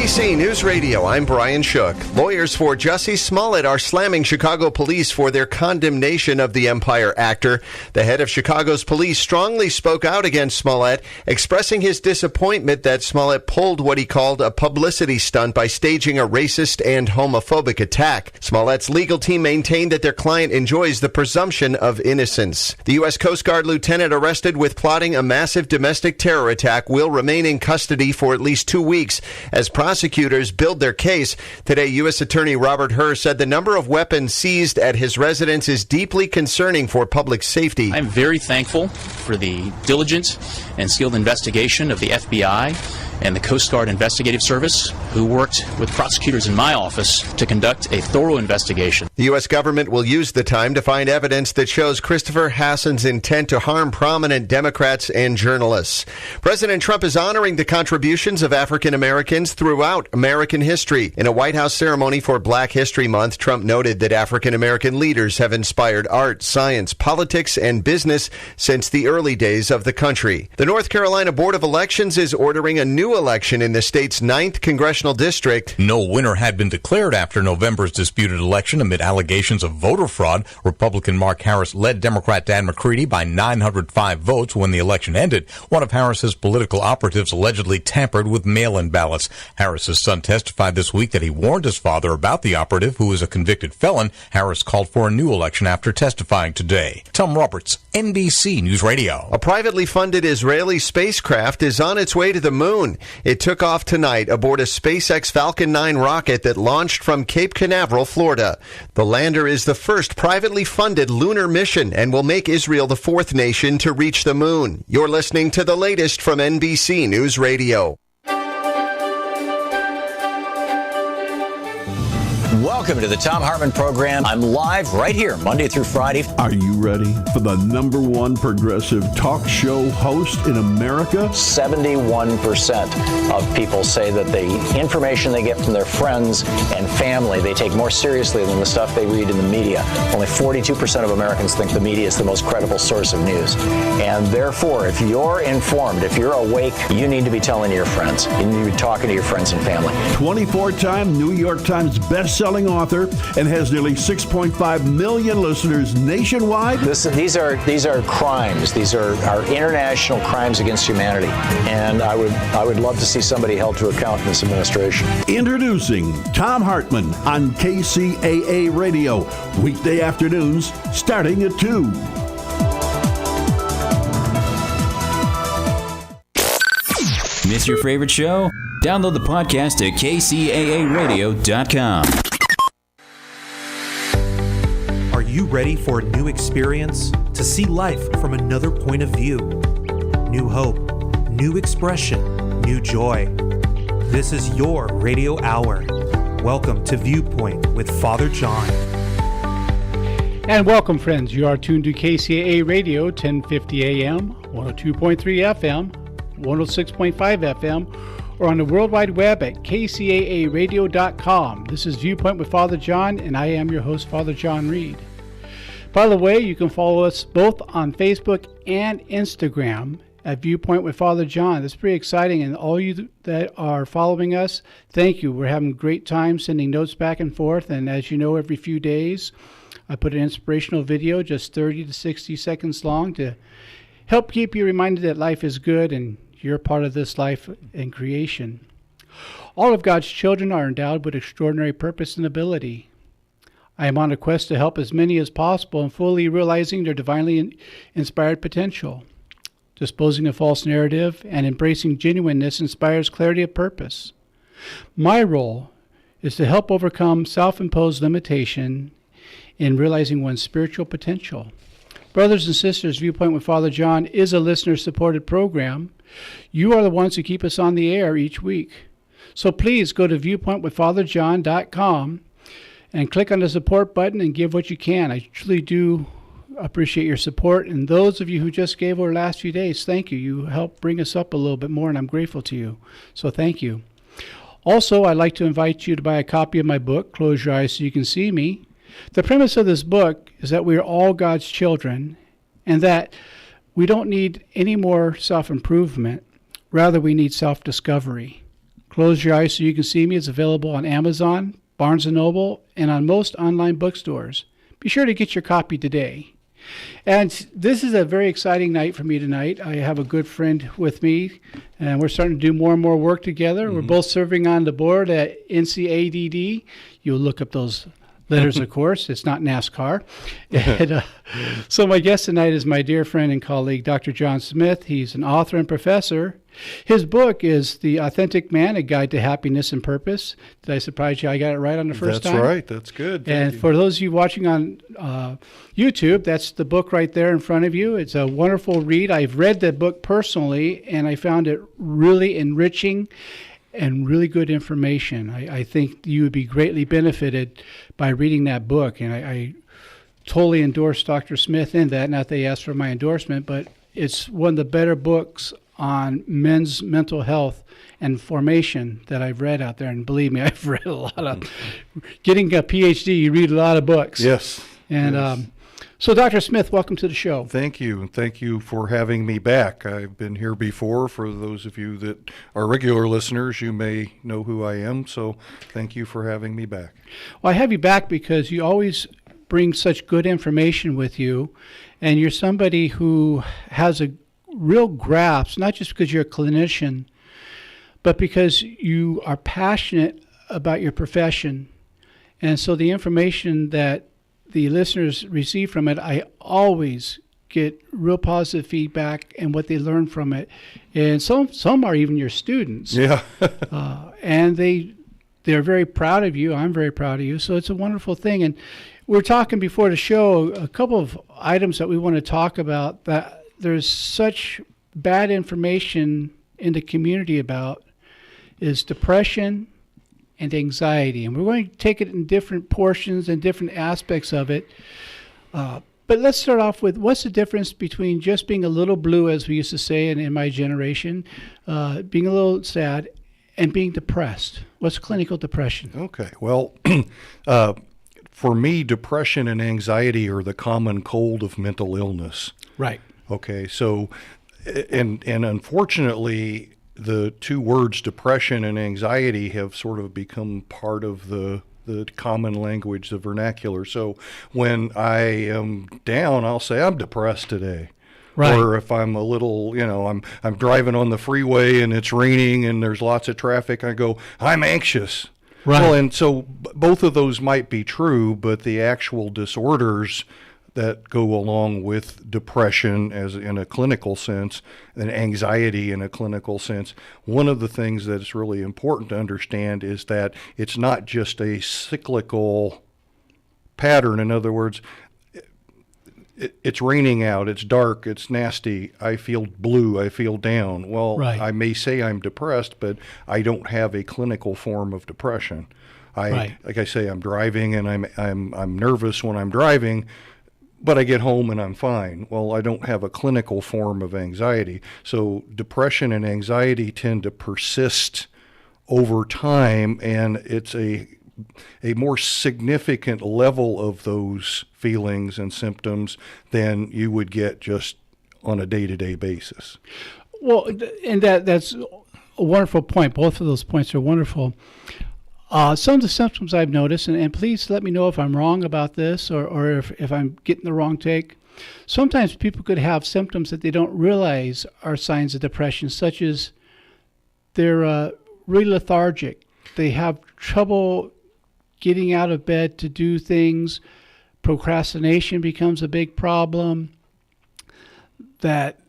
NBC News Radio, I'm Brian Shook. Lawyers for Jussie Smollett are slamming Chicago police for their condemnation of the Empire actor. The head of Chicago's police strongly spoke out against Smollett, expressing his disappointment that Smollett pulled what he called a publicity stunt by staging a racist and homophobic attack. Smollett's legal team maintained that their client enjoys the presumption of innocence. The U.S. Coast Guard lieutenant arrested with plotting a massive domestic terror attack will remain in custody for at least 2 weeks as prosecutors build their case. Today, U.S. Attorney Robert Hur said the number of weapons seized at his residence is deeply concerning for public safety. I'm very thankful for the diligent and skilled investigation of the FBI and the Coast Guard Investigative Service, who worked with prosecutors in my office to conduct a thorough investigation. The U.S. government will use the time to find evidence that shows Christopher Hassan's intent to harm prominent Democrats and journalists. President Trump is honoring the contributions of African Americans throughout American history. In a White House ceremony for Black History Month, Trump noted that African American leaders have inspired art, science, politics, and business since the early days of the country. The North Carolina Board of Elections is ordering a new election in the state's 9th congressional district. No winner had been declared after November's disputed election amid allegations of voter fraud. Republican Mark Harris led Democrat Dan McCready by 905 votes when the election ended. One of Harris's political operatives allegedly tampered with mail-in ballots. Harris's son testified this week that he warned his father about the operative, who is a convicted felon. Harris called for a new election after testifying today. Tom Roberts, NBC News Radio. A privately funded Israeli spacecraft is on its way to the moon. It took off tonight aboard a SpaceX Falcon 9 rocket that launched from Cape Canaveral, Florida. The lander is the first privately funded lunar mission and will make Israel the 4th nation to reach the moon. You're listening to the latest from NBC News Radio. Welcome to the Tom Hartman program. I'm live right here, Monday through Friday. Are you ready for the #1 progressive talk show host in America? 71% of people say that the information they get from their friends and family, they take more seriously than the stuff they read in the media. Only 42% of Americans think the media is the most credible source of news. And therefore, if you're informed, if you're awake, you need to be telling your friends. You need to be talking to your friends and family. 24-time New York Times best-selling author and has nearly 6.5 million listeners nationwide. These are crimes. These are international crimes against humanity, and I would love to see somebody held to account in this administration. Introducing Tom Hartman on KCAA Radio, weekday afternoons starting at 2. Miss your favorite show? Download the podcast at kcaaradio.com. Are you ready for a new experience? To see life from another point of view? New hope, new expression, new joy. This is your radio hour. Welcome to Viewpoint with Father John. And welcome, friends. You are tuned to KCAA Radio, 1050 AM, 102.3 FM, 106.5 FM, or on the World Wide Web at kcaaradio.com. This is Viewpoint with Father John, and I am your host, Father John Reid. By the way, you can follow us both on Facebook and Instagram at Viewpoint with Father John. That's pretty exciting, and all you that are following us, thank you. We're having a great time sending notes back and forth, and as you know, every few days I put an inspirational video, just 30 to 60 seconds long, to help keep you reminded that life is good and you're part of this life and creation. All of God's children are endowed with extraordinary purpose and ability. I am on a quest to help as many as possible in fully realizing their divinely inspired potential. Disposing of false narrative and embracing genuineness inspires clarity of purpose. My role is to help overcome self-imposed limitation in realizing one's spiritual potential. Brothers and sisters, Viewpoint with Father John is a listener-supported program. You are the ones who keep us on the air each week. So please go to viewpointwithfatherjohn.com and click on the support button and give what you can. I truly do appreciate your support. And those of you who just gave over the last few days, thank you. You helped bring us up a little bit more, and I'm grateful to you. So thank you. Also, I'd like to invite you to buy a copy of my book, Close Your Eyes So You Can See Me. The premise of this book is that we are all God's children and that we don't need any more self-improvement. Rather, we need self-discovery. Close Your Eyes So You Can See Me is available on Amazon, Barnes & Noble, and on most online bookstores. Be sure to get your copy today. And this is a very exciting night for me tonight. I have a good friend with me, and we're starting to do more and more work together. Mm-hmm. We're both serving on the board at NCADD. You'll look up those letters, of course. It's not NASCAR. And, so my guest tonight is my dear friend and colleague, Dr. John Smith. He's an author and professor. His book is The Authentic Man, A Guide to Happiness and Purpose. Did I surprise you? I got it right on the first time? That's right. That's good. And for those of you watching on YouTube, that's the book right there in front of you. It's a wonderful read. I've read the book personally, and I found it really enriching and really good information. I think you would be greatly benefited by reading that book. And I totally endorse Dr. Smith in that. Not that he asked for my endorsement, but it's one of the better books on men's mental health and formation that I've read out there. And believe me, I've read a lot of, getting a PhD, you read a lot of books. Yes. And yes. So Dr. Smith, welcome to the show. Thank you. And thank you for having me back. I've been here before. For those of you that are regular listeners, you may know who I am. So thank you for having me back. Well, I have you back because you always bring such good information with you. And you're somebody who has a real grasp, not just because you're a clinician, but because you are passionate about your profession. And so the information that the listeners receive from it, I always get real positive feedback and what they learn from it. And some are even your students. Yeah. And they're very proud of you. I'm very proud of you. So it's a wonderful thing. And we're talking before the show, a couple of items that we want to talk about that there's such bad information in the community about is depression and anxiety. And we're going to take it in different portions and different aspects of it. But let's start off with, what's the difference between just being a little blue, as we used to say in my generation, being a little sad, and being depressed? What's clinical depression? Okay. Well, for me, depression and anxiety are the common cold of mental illness. Right. Okay. So, and unfortunately, the two words depression and anxiety have sort of become part of the common language, the vernacular. So when I am down, I'll say I'm depressed today. Right. Or if I'm a little, I'm driving on the freeway and it's raining and there's lots of traffic, I go, I'm anxious. Right. Well, and so both of those might be true, but the actual disorders that go along with depression as in a clinical sense and anxiety in a clinical sense, one of the things that's really important to understand is that it's not just a cyclical pattern. In other words, it's raining out, it's dark, it's nasty, I feel blue, I feel down. Well, right. I may say I'm depressed, but I don't have a clinical form of depression. Right. Like I say, I'm driving and I'm nervous when I'm driving, but I get home and I'm fine. Well, I don't have a clinical form of anxiety. So depression and anxiety tend to persist over time, and it's a more significant level of those feelings and symptoms than you would get just on a day-to-day basis. Well, and that's a wonderful point. Both of those points are wonderful. Some of the symptoms I've noticed, and please let me know if I'm wrong about this or if I'm getting the wrong take. Sometimes people could have symptoms that they don't realize are signs of depression, such as they're really lethargic. They have trouble getting out of bed to do things. Procrastination becomes a big problem. That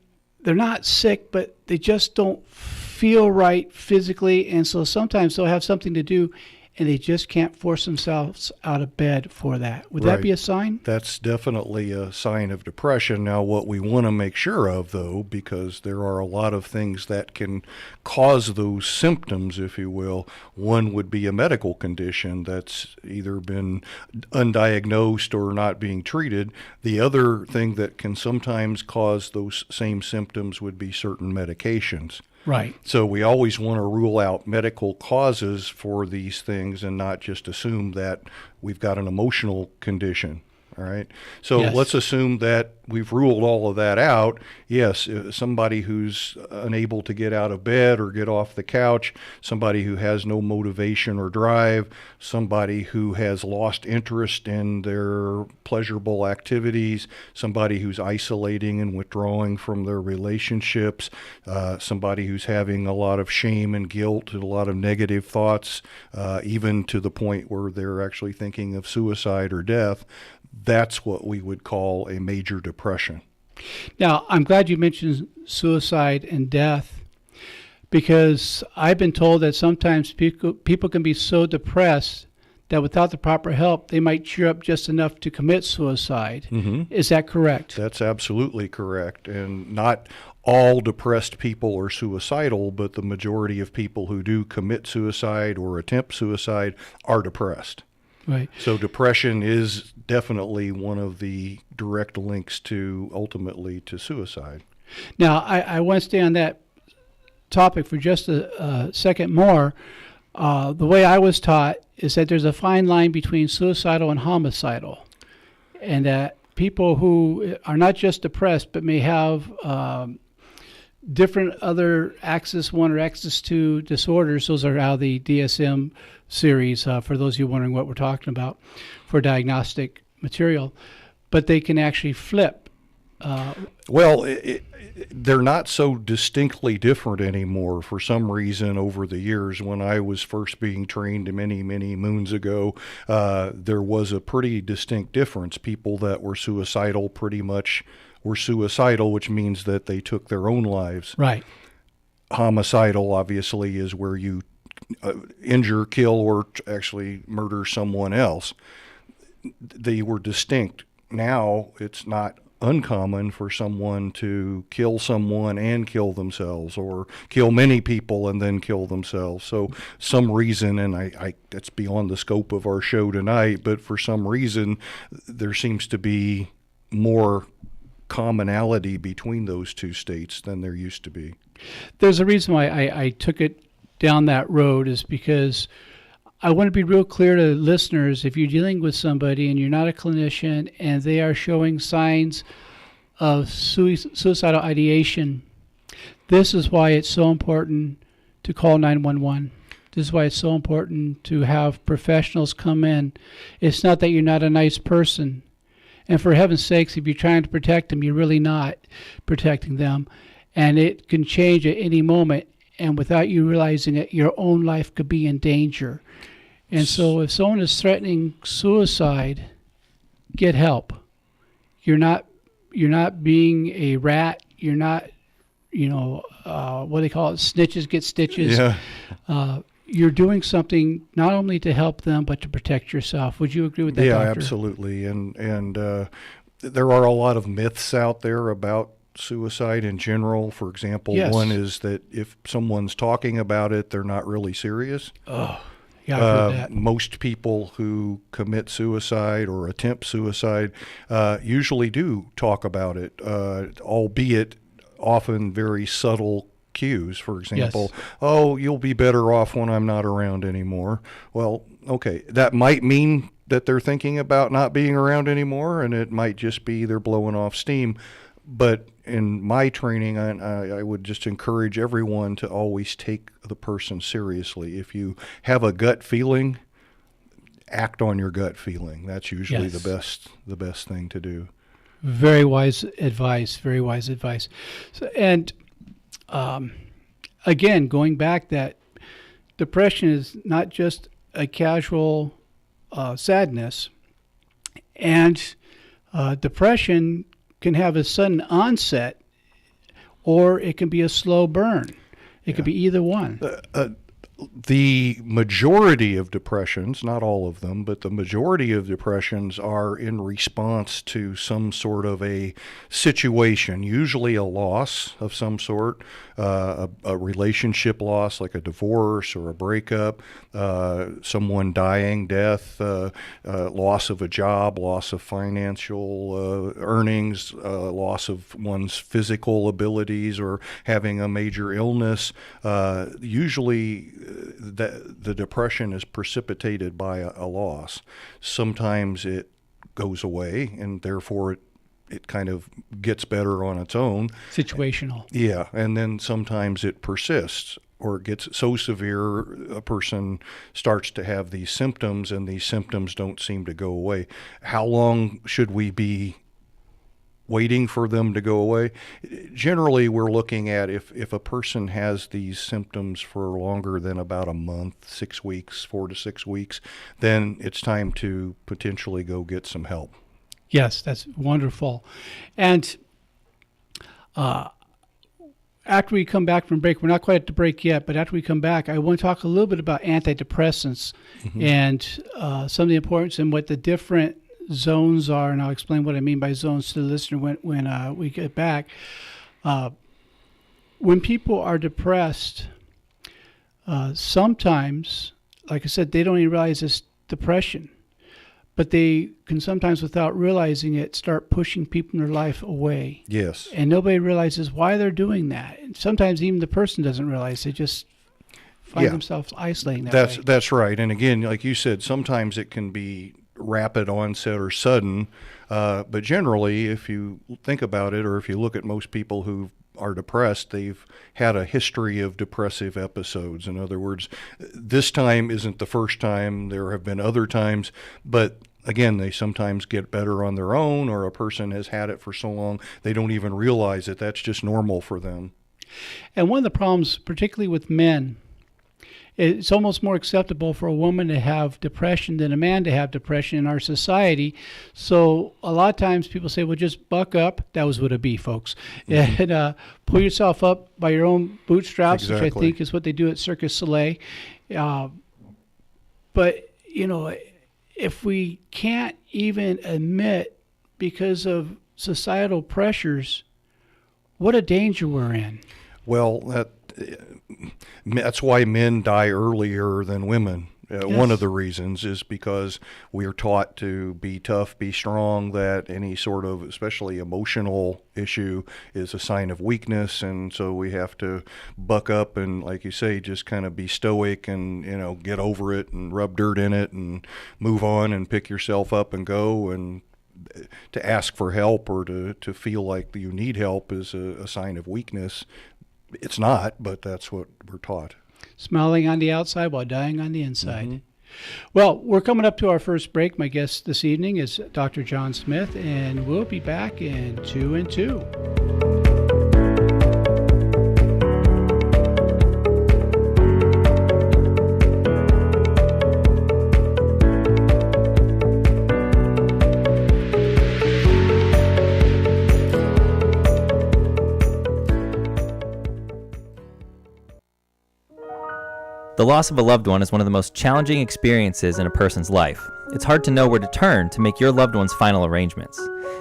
they're not sick, but they just don't feel right physically, and so sometimes they'll have something to do and they just can't force themselves out of bed for that. Would that be a sign? That's definitely a sign of depression. Now, what we want to make sure of, though, because there are a lot of things that can cause those symptoms, if you will. One would be a medical condition that's either been undiagnosed or not being treated. The other thing that can sometimes cause those same symptoms would be certain medications. Right. So we always want to rule out medical causes for these things and not just assume that we've got an emotional condition. All right. So Yes. let's assume that we've ruled all of that out, yes, somebody who's unable to get out of bed or get off the couch, somebody who has no motivation or drive, somebody who has lost interest in their pleasurable activities, somebody who's isolating and withdrawing from their relationships, somebody who's having a lot of shame and guilt and a lot of negative thoughts, even to the point where they're actually thinking of suicide or death. That's what we would call a major depression. Now, I'm glad you mentioned suicide and death, because I've been told that sometimes people can be so depressed that without the proper help, they might cheer up just enough to commit suicide. Mm-hmm. Is that correct? That's absolutely correct. And not all depressed people are suicidal, but the majority of people who do commit suicide or attempt suicide are depressed. Right. So depression is definitely one of the direct links to ultimately to suicide. Now, I want to stay on that topic for just a second more. The way I was taught is that there's a fine line between suicidal and homicidal, and that people who are not just depressed but may have different other Axis 1 or Axis 2 disorders. Those are out of the DSM series, for those of you wondering what we're talking about for diagnostic material. But they can actually flip. They're not so distinctly different anymore. For some reason, over the years, when I was first being trained many, many moons ago, there was a pretty distinct difference. People that were suicidal pretty much were suicidal, which means that they took their own lives. Right. Homicidal, obviously, is where you injure, kill, or actually murder someone else. They were distinct. Now, it's not uncommon for someone to kill someone and kill themselves, or kill many people and then kill themselves. So some reason, and I that's beyond the scope of our show tonight, but for some reason there seems to be more commonality between those two states than there used to be. There's a reason why I took it down that road, is because I want to be real clear to listeners. If you're dealing with somebody and you're not a clinician and they are showing signs of suicidal ideation, this is why it's so important to call 911. This is why it's so important to have professionals come in. It's not that you're not a nice person. And for heaven's sakes, if you're trying to protect them, you're really not protecting them. And it can change at any moment. And without you realizing it, your own life could be in danger. And so if someone is threatening suicide, get help. You're not being a rat. You're not, what do they call it? Snitches get stitches. Yeah. You're doing something not only to help them, but to protect yourself. Would you agree with that, Yeah, Doctor? absolutely. And there are a lot of myths out there about suicide in general. For example, Yes. one is that if someone's talking about it, they're not really serious. Oh, yeah, I've heard that. Most people who commit suicide or attempt suicide usually do talk about it, albeit often very subtle cues. For example, Yes. Oh, you'll be better off when I'm not around anymore. Well, okay, that might mean that they're thinking about not being around anymore, and it might just be they're blowing off steam. But in my training, I would just encourage everyone to always take the person seriously. If you have a gut feeling, act on your gut feeling. That's usually Yes. the best thing to do. Very wise advice. Very wise advice. So, and again, going back, that depression is not just a casual sadness, and depression can have a sudden onset, or it can be a slow burn. It could be either one. The majority of depressions, not all of them, but the majority of depressions are in response to some sort of a situation, usually a loss of some sort, a relationship loss like a divorce or a breakup, someone dying, death, loss of a job, loss of financial earnings, loss of one's physical abilities, or having a major illness. Usually the depression is precipitated by a loss. Sometimes it goes away, and therefore it kind of gets better on its own. Situational. Yeah, and then sometimes it persists, or it gets so severe a person starts to have these symptoms, and these symptoms don't seem to go away. How long should we be waiting for them to go away? Generally, we're looking at if a person has these symptoms for longer than about a month, 6 weeks, 4 to 6 weeks, then it's time to potentially go get some help. Yes, that's wonderful. And after we come back from break, we're not quite at the break yet, but after we come back, I want to talk a little bit about antidepressants and some of the importance and what the different zones are, and I'll explain what I mean by zones to the listener when we get back. When people are depressed, sometimes, like I said, they don't even realize it's depression. But they can sometimes, without realizing it, start pushing people in their life away. Yes. And nobody realizes why they're doing that. And sometimes even the person doesn't realize. They just find themselves isolating that way. That's right. And again, like you said, sometimes it can be rapid onset or sudden. But generally, if you think about it, or if you look at most people who are depressed, they've had a history of depressive episodes. In other words, this time isn't the first time. There have been other times, but again, they sometimes get better on their own, or a person has had it for so long they don't even realize it. That's just normal for them. And one of the problems, particularly with men, it's almost more acceptable for a woman to have depression than a man to have depression in our society. So a lot of times people say, well, just buck up. That was what it be, folks. And pull yourself up by your own bootstraps, which I think is what they do at Cirque du Soleil. But, you know, if we can't even admit because of societal pressures, what a danger we're in. Well, that's why men die earlier than women. Yes. One of the reasons is because we're taught to be tough, be strong, that any sort of, especially emotional issue, is a sign of weakness. And so we have to buck up and, like you say, just kind of be stoic and, you know, get over it and rub dirt in it and move on and pick yourself up and go. And to ask for help or to feel like you need help is a sign of weakness. It's not, but that's what we're taught. Smiling on the outside while dying on the inside. Well, we're coming up to our first break. My guest this evening is Dr. John Smith, and we'll be back in 2 and 2. The loss of a loved one is one of the most challenging experiences in a person's life. It's hard to know where to turn to make your loved one's final arrangements.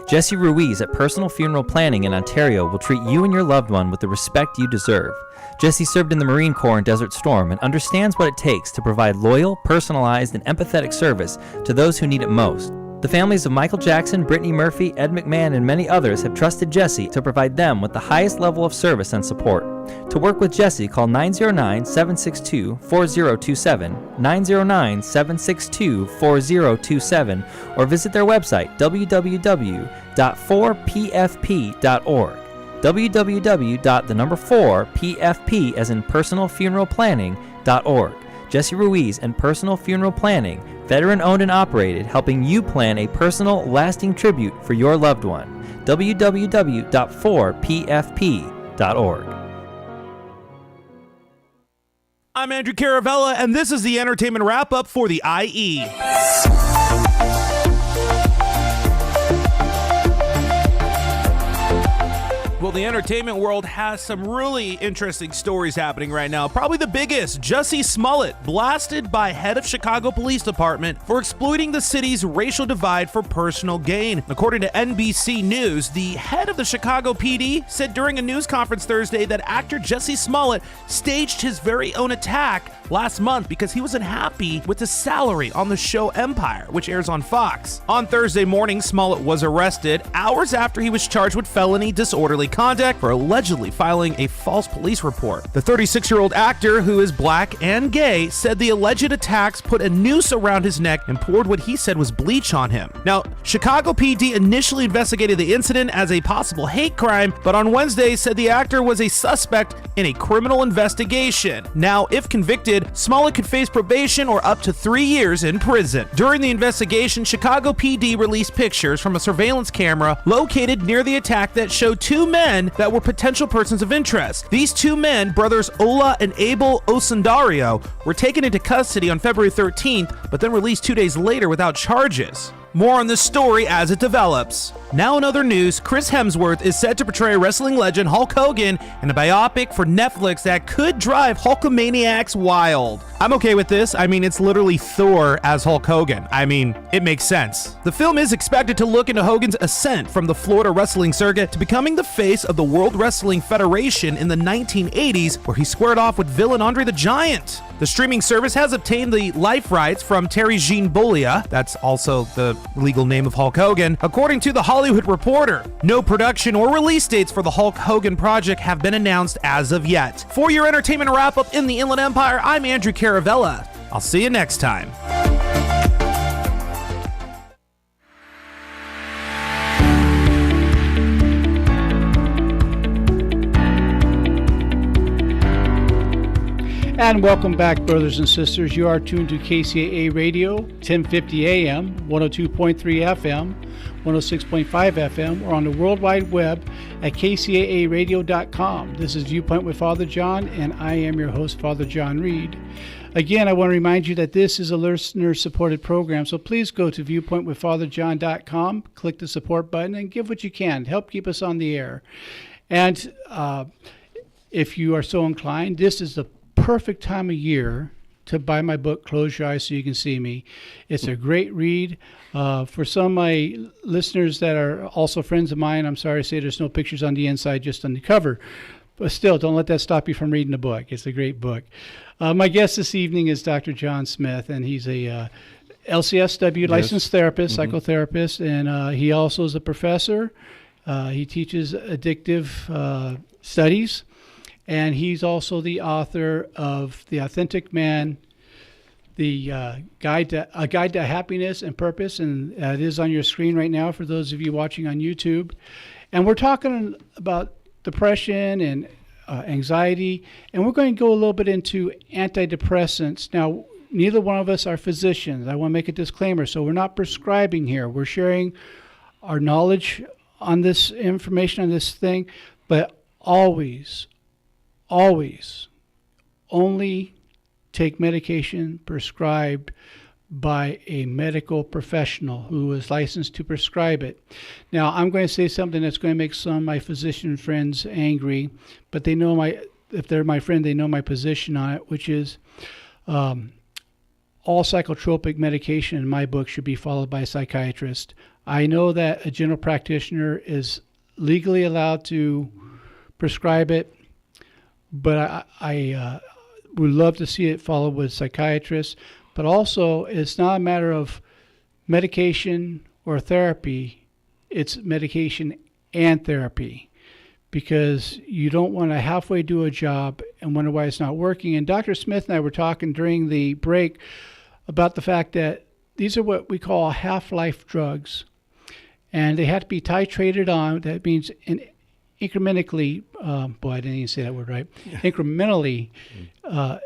Jesse Ruiz at Personal Funeral Planning in Ontario will treat you and your loved one with the respect you deserve. Jesse served in the Marine Corps in Desert Storm and understands what it takes to provide loyal, personalized, and empathetic service to those who need it most. The families of Michael Jackson, Brittany Murphy, Ed McMahon, and many others have trusted Jesse to provide them with the highest level of service and support. To work with Jesse, call 909-762-4027, 909-762-4027, or visit their website, www.4pfp.org. www.4pfp as in personalfuneralplanning.org. Jesse Ruiz and Personal Funeral Planning, veteran-owned and operated, helping you plan a personal, lasting tribute for your loved one. www.4pfp.org. I'm Andrew Caravella, and this is the entertainment wrap-up for the IE. Well, the entertainment world has some really interesting stories happening right now. Probably the biggest, Jussie Smollett, blasted by head of Chicago Police Department for exploiting the city's racial divide for personal gain. According to NBC News, the head of the Chicago PD said during a news conference Thursday that actor Jussie Smollett staged his very own attack last month because he was unhappy with his salary on the show Empire, which airs on Fox. On Thursday morning, Smollett was arrested hours after he was charged with felony disorderly misconduct for allegedly filing a false police report. The 36-year-old actor, who is black and gay, said the alleged attacks put a noose around his neck and poured what he said was bleach on him. Now, Chicago PD initially investigated the incident as a possible hate crime, but on Wednesday said the actor was a suspect in a criminal investigation. Now, if convicted, Smollett could face probation or up to 3 years in prison. During the investigation, Chicago PD released pictures from a surveillance camera located near the attack that showed two men that were potential persons of interest. These two men, brothers Ola and Abel Osundario, were taken into custody on February 13th, but then released 2 days later without charges. More on this story as it develops. Now in other news, Chris Hemsworth is set to portray wrestling legend Hulk Hogan in a biopic for Netflix that could drive Hulkamaniacs wild. I'm okay with this. I mean, it's literally Thor as Hulk Hogan. I mean, it makes sense. The film is expected to look into Hogan's ascent from the Florida wrestling circuit to becoming the face of the World Wrestling Federation in the 1980s, where he squared off with villain Andre the Giant. The streaming service has obtained the life rights from Terry Jean Bullia, that's also the legal name of Hulk Hogan, according to The Hollywood Reporter. No production or release dates for the Hulk Hogan project have been announced as of yet. For your entertainment wrap-up in the Inland Empire, I'm Andrew Caravella. I'll see you next time. And welcome back, brothers and sisters. You are tuned to KCAA Radio, 1050 AM, 102.3 FM, 106.5 FM, or on the World Wide Web at kcaaradio.com. This is Viewpoint with Father John, and I am your host, Father John Reid. Again, I want to remind you that this is a listener-supported program, so please go to viewpointwithfatherjohn.com, click the support button, and give what you can. Help keep us on the air. And if you are so inclined, this is the perfect time of year to buy my book, Close Your Eyes So You Can See Me. It's a great read. For some of my listeners that are also friends of mine, I'm sorry to say there's no pictures on the inside, just on the cover. But still, don't let that stop you from reading the book. It's a great book. My guest this evening is Dr. John Smith, and he's a LCSW licensed therapist, psychotherapist, and he also is a professor. He teaches addictive studies. And he's also the author of The Authentic Man, the Guide to Happiness and Purpose, and it is on your screen right now for those of you watching on YouTube. And we're talking about depression and anxiety, and we're going to go a little bit into antidepressants. Now, neither one of us are physicians. I want to make a disclaimer. So we're not prescribing here. We're sharing our knowledge on this information, on this thing, but always only take medication prescribed by a medical professional who is licensed to prescribe it. Now, I'm going to say something that's going to make some of my physician friends angry, but they know if they're my friend, they know my position on it, which is all psychotropic medication in my book should be followed by a psychiatrist. I know that a general practitioner is legally allowed to prescribe it, but I would love to see it followed with psychiatrists. But also, it's not a matter of medication or therapy. It's medication and therapy, because you don't want to halfway do a job and wonder why it's not working. And Dr. Smith and I were talking during the break about the fact that these are what we call half-life drugs, and they have to be titrated on. That means incrementally, boy, I didn't even say that word right, incrementally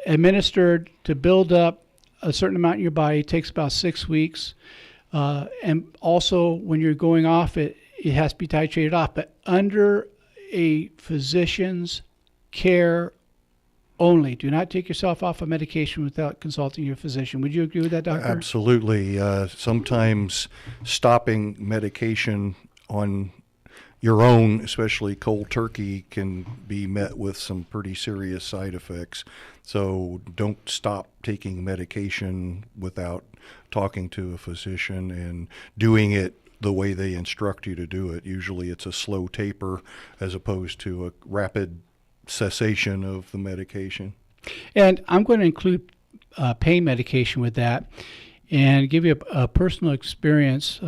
administered to build up a certain amount in your body. It takes about 6 weeks. And also, when you're going off it, it has to be titrated off, but under a physician's care only. Do not take yourself off of medication without consulting your physician. Would you agree with that, doctor? Absolutely. Sometimes stopping medication on your own, especially cold turkey, can be met with some pretty serious side effects. So don't stop taking medication without talking to a physician and doing it the way they instruct you to do it. Usually it's a slow taper as opposed to a rapid cessation of the medication. And I'm going to include pain medication with that and give you a personal experience.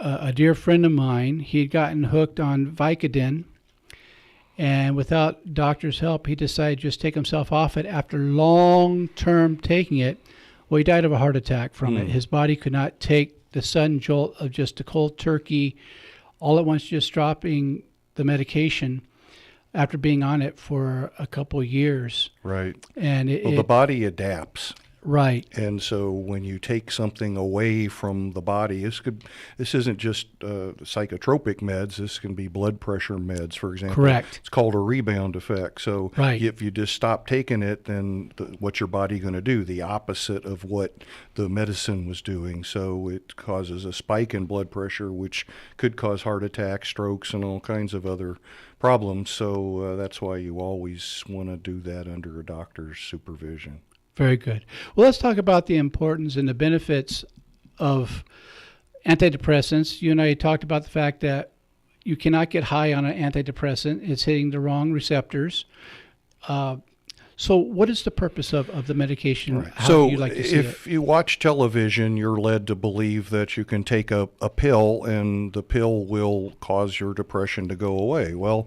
A dear friend of mine, he had gotten hooked on Vicodin, And without doctor's help, he decided to just take himself off it. After long-term taking it, well, he died of a heart attack from it. His body could not take the sudden jolt of just a cold turkey, all at once just dropping the medication after being on it for a couple of years. Right. And the body adapts. Right. And so when you take something away from the body, this isn't just psychotropic meds. This can be blood pressure meds, for example. Correct. It's called a rebound effect. So if you just stop taking it, then what's your body going to do? The opposite of what the medicine was doing. So it causes a spike in blood pressure, which could cause heart attacks, strokes, and all kinds of other problems. So that's why you always want to do that under a doctor's supervision. Very good. Well, let's talk about the importance and the benefits of antidepressants. You and I talked about the fact that you cannot get high on an antidepressant. It's hitting the wrong receptors. So what is the purpose of the medication? Right. How so do you like to see if you watch television, you're led to believe that you can take a pill and the pill will cause your depression to go away. Well,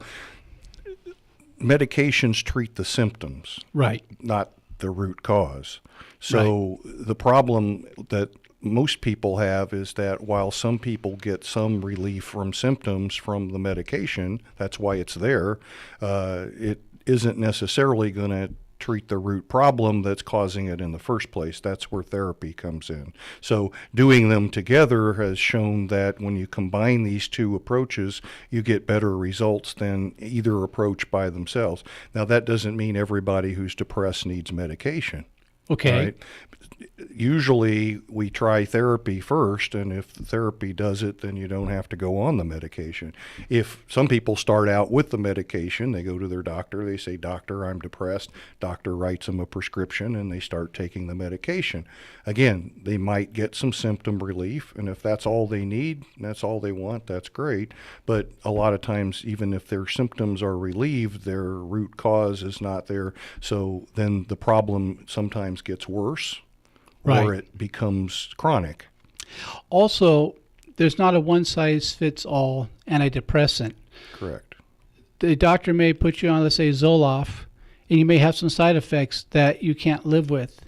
medications treat the symptoms. Right. Not the root cause. So the problem that most people have is that while some people get some relief from symptoms from the medication, that's why it's there, it isn't necessarily going to treat the root problem that's causing it in the first place. That's where therapy comes in. So doing them together has shown that when you combine these two approaches, you get better results than either approach by themselves. Now, that doesn't mean everybody who's depressed needs medication. Okay. Right? Usually we try therapy first, and if the therapy does it, then you don't have to go on the medication. If some people start out with the medication, they go to their doctor, they say, "Doctor, I'm depressed." Doctor writes them a prescription, and they start taking the medication. Again, they might get some symptom relief, and if that's all they need, that's all they want, that's great. But a lot of times, even if their symptoms are relieved, their root cause is not there. So then the problem sometimes gets worse. Right. Or it becomes chronic. Also, there's not a one-size-fits-all antidepressant. Correct. The doctor may put you on, let's say, Zoloft, and you may have some side effects that you can't live with.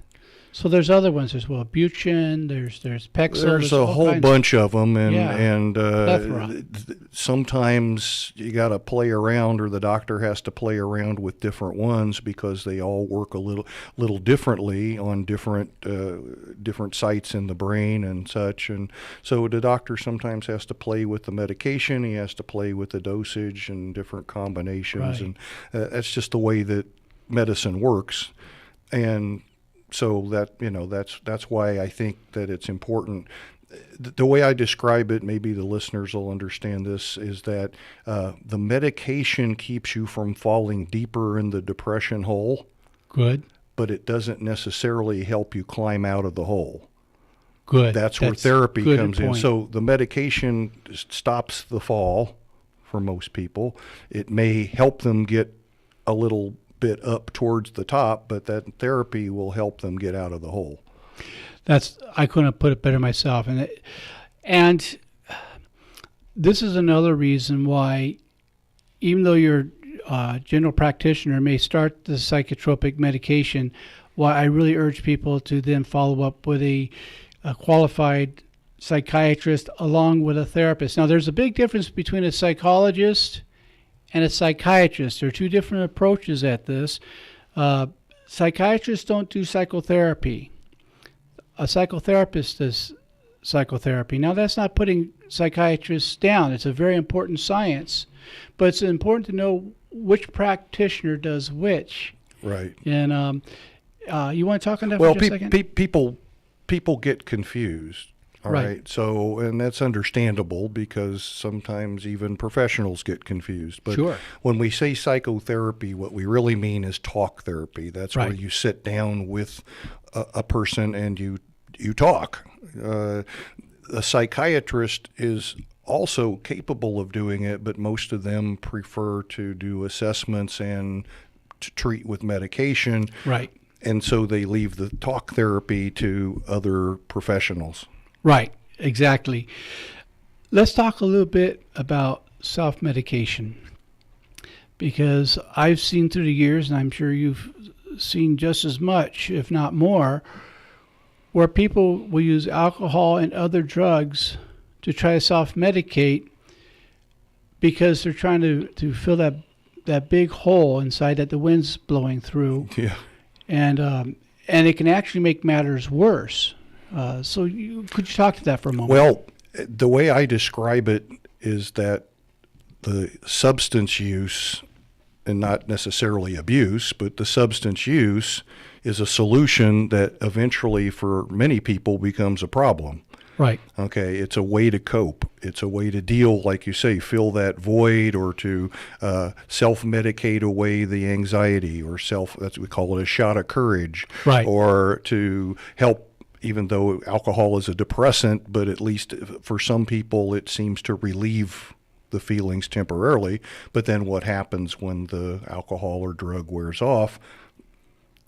So there's other ones as well. Wellbutrin, there's Paxil. There's a whole bunch of them, and sometimes you got to play around, or the doctor has to play around with different ones because they all work a little differently on different sites in the brain and such. And so the doctor sometimes has to play with the medication. He has to play with the dosage and different combinations, and that's just the way that medicine works. And so that's why I think that it's important. The way I describe it, maybe the listeners will understand this, is that the medication keeps you from falling deeper in the depression hole. Good. But it doesn't necessarily help you climb out of the hole. Good. That's where therapy comes in. So the medication stops the fall for most people. It may help them get a little bit up towards the top, but that therapy will help them get out of the hole. I couldn't put it better myself. And this is another reason why, even though your general practitioner may start the psychotropic medication, why I really urge people to then follow up with a qualified psychiatrist along with a therapist. Now, there's a big difference between a psychologist and a psychiatrist. There are two different approaches at this. Psychiatrists don't do psychotherapy. A psychotherapist does psychotherapy. Now, that's not putting psychiatrists down. It's a very important science, but it's important to know which practitioner does which. Right. And you want to talk on that for just a second? People get confused. All right. So, and that's understandable because sometimes even professionals get confused. But when we say psychotherapy, what we really mean is talk therapy. That's where you sit down with a person and you talk. A psychiatrist is also capable of doing it, but most of them prefer to do assessments and to treat with medication. Right. And so they leave the talk therapy to other professionals. Right, exactly. Let's talk a little bit about self-medication, because I've seen through the years, and I'm sure you've seen just as much, if not more, where people will use alcohol and other drugs to try to self-medicate because they're trying to fill that big hole inside that the wind's blowing through. Yeah. And it can actually make matters worse. So could you talk to that for a moment? Well, the way I describe it is that the substance use, and not necessarily abuse, but the substance use is a solution that eventually for many people becomes a problem. Right. Okay, it's a way to cope. It's a way to deal, like you say, fill that void, or to self-medicate away the anxiety, or that's we call it a shot of courage. Right. Or to help, even though alcohol is a depressant, but at least for some people it seems to relieve the feelings temporarily. But then what happens when the alcohol or drug wears off?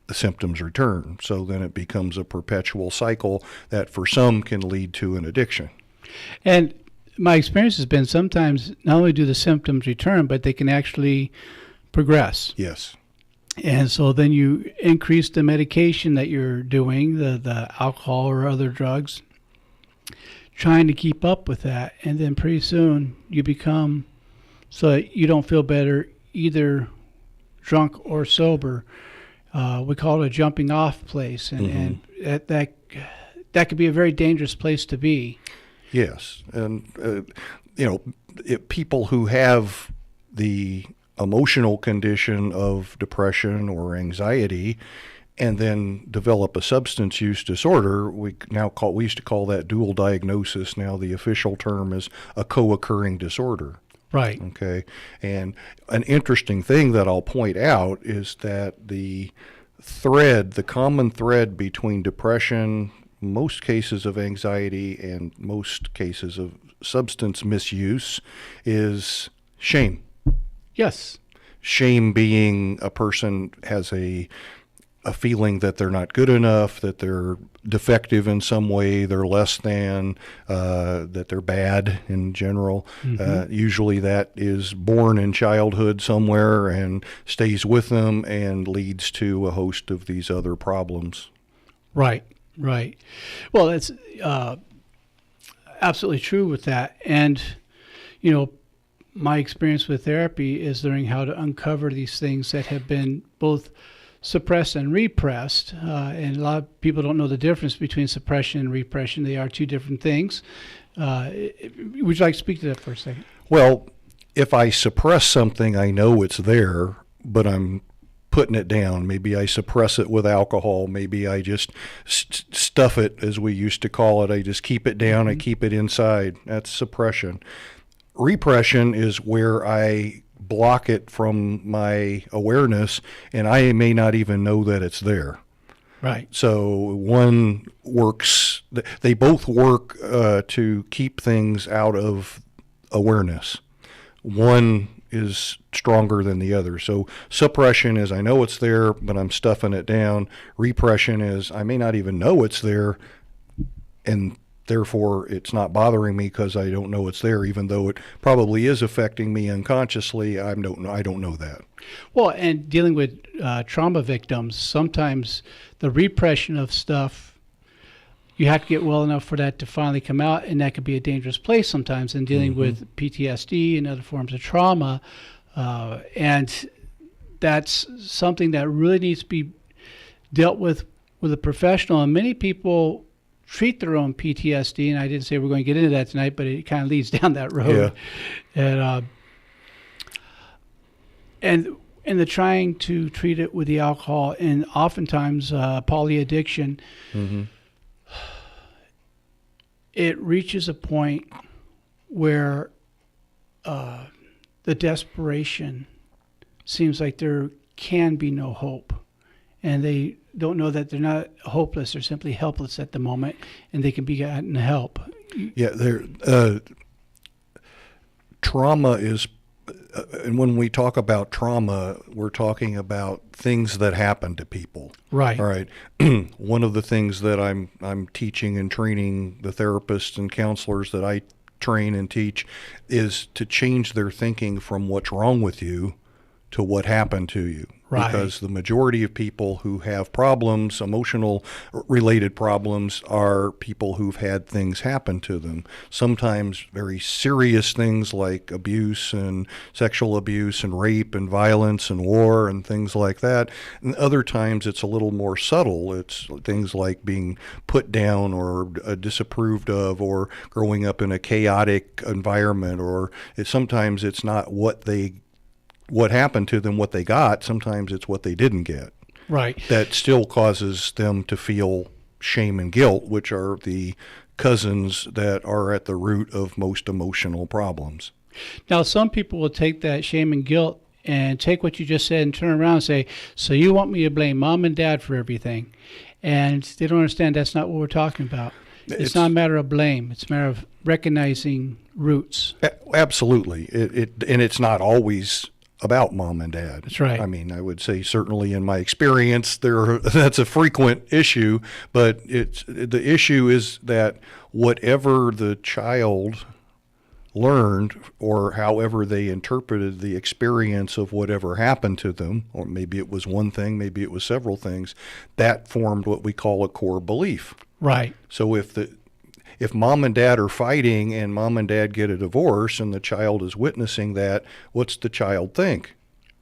The symptoms return. So then it becomes a perpetual cycle that for some can lead to an addiction. And my experience has been sometimes not only do the symptoms return, but they can actually progress. Yes. And so then you increase the medication that you're doing, the alcohol or other drugs, trying to keep up with that. And then pretty soon you become, so that you don't feel better either drunk or sober. We call it a jumping off place, and that could be a very dangerous place to be. Yes, and people who have the emotional condition of depression or anxiety, and then develop a substance use disorder, we used to call that dual diagnosis. Now the official term is a co-occurring disorder. Right. Okay. And an interesting thing that I'll point out is that the common thread between depression, most cases of anxiety, and most cases of substance misuse is shame. Yes. Shame being a person has a feeling that they're not good enough, that they're defective in some way, they're less than, that they're bad in general. Usually that is born in childhood somewhere and stays with them and leads to a host of these other problems. Right. Well, that's absolutely true with that. And, my experience with therapy is learning how to uncover these things that have been both suppressed and repressed, and a lot of people don't know the difference between suppression and repression. They are two different things. Would you like to speak to that for a second? Well, if I suppress something, I know it's there, but I'm putting it down. Maybe I suppress it with alcohol. Maybe I just stuff it, as we used to call it. I just keep it down. I keep it inside. That's suppression. Repression is where I block it from my awareness, and I may not even know that it's there. Right. So one works, they both work to keep things out of awareness. One is stronger than the other. So suppression is I know it's there, but I'm stuffing it down. Repression is I may not even know it's there, and therefore it's not bothering me because I don't know it's there, even though it probably is affecting me unconsciously. I don't know that. Well, and dealing with trauma victims, sometimes the repression of stuff, you have to get well enough for that to finally come out, and that could be a dangerous place sometimes in dealing with PTSD and other forms of trauma. And that's something that really needs to be dealt with a professional. And many people treat their own PTSD, and I didn't say we're going to get into that tonight, but it kind of leads down that road. Yeah. And the trying to treat it with the alcohol, and oftentimes polyaddiction, it reaches a point where the desperation seems like there can be no hope, and they don't know that they're not hopeless, they're simply helpless at the moment, and they can be gotten help. Yeah, trauma is, and when we talk about trauma, we're talking about things that happen to people. Right. All right. One of the things that I'm teaching and training the therapists and counselors that I train and teach is to change their thinking from what's wrong with you to what happened to you. Right. Because the majority of people who have problems, emotional related problems, are people who've had things happen to them. Sometimes very serious things like abuse and sexual abuse and rape and violence and war and things like that. And other times it's a little more subtle. It's things like being put down or disapproved of, or growing up in a chaotic environment, or sometimes it's not what happened to them, what they got. Sometimes it's what they didn't get. Right. That still causes them to feel shame and guilt, which are the cousins that are at the root of most emotional problems. Now, some people will take that shame and guilt and take what you just said and turn around and say, so you want me to blame mom and dad for everything. And they don't understand that's not what we're talking about. It's not a matter of blame. It's a matter of recognizing roots. Absolutely. And it's not always about mom and dad. That's right. I mean, I would say certainly in my experience, that's a frequent issue, but the issue is that whatever the child learned, or however they interpreted the experience of whatever happened to them, or maybe it was one thing, maybe it was several things, that formed what we call a core belief. Right. So if mom and dad are fighting and mom and dad get a divorce and the child is witnessing that, what's the child think?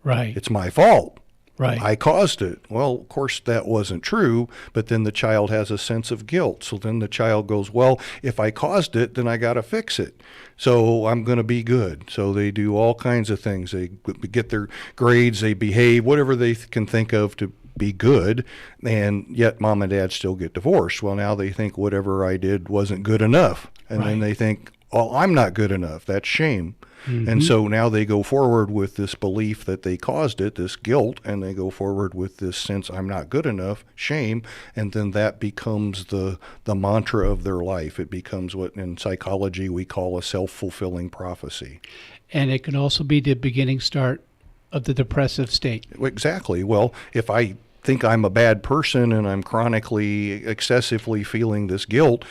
Right. It's my fault. Right. I caused it. Well, of course, that wasn't true, but then the child has a sense of guilt. So then the child goes, well, if I caused it, then I got to fix it. So I'm going to be good. So they do all kinds of things. They get their grades, they behave, whatever they can think of to be good, and yet mom and dad still get divorced. Well, now they think whatever I did wasn't good enough. And then they think, oh, I'm not good enough. That's shame. Mm-hmm. And so now they go forward with this belief that they caused it, this guilt, and they go forward with this sense, I'm not good enough, shame, and then that becomes the mantra of their life. It becomes what in psychology we call a self-fulfilling prophecy. And it can also be the beginning start of the depressive state. Exactly. Well, if I think I'm a bad person and I'm chronically, excessively feeling this guilt,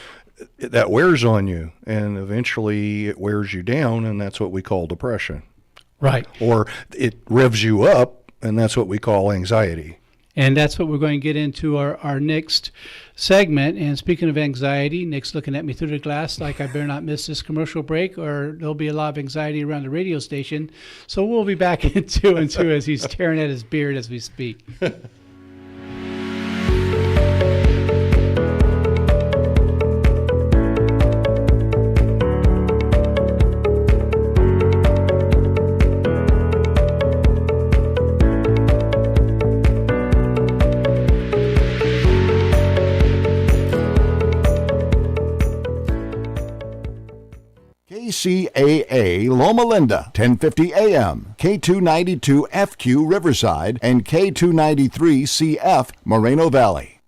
that wears on you, and eventually it wears you down, and that's what we call depression. Right. Or it revs you up, and that's what we call anxiety. And that's what we're going to get into our next segment. And speaking of anxiety, Nick's looking at me through the glass like I better not miss this commercial break, or there'll be a lot of anxiety around the radio station. So we'll be back in 2 and 2 as he's tearing at his beard as we speak. KCAA Loma Linda, 1050 AM, K292FQ Riverside, and K293CF Moreno Valley.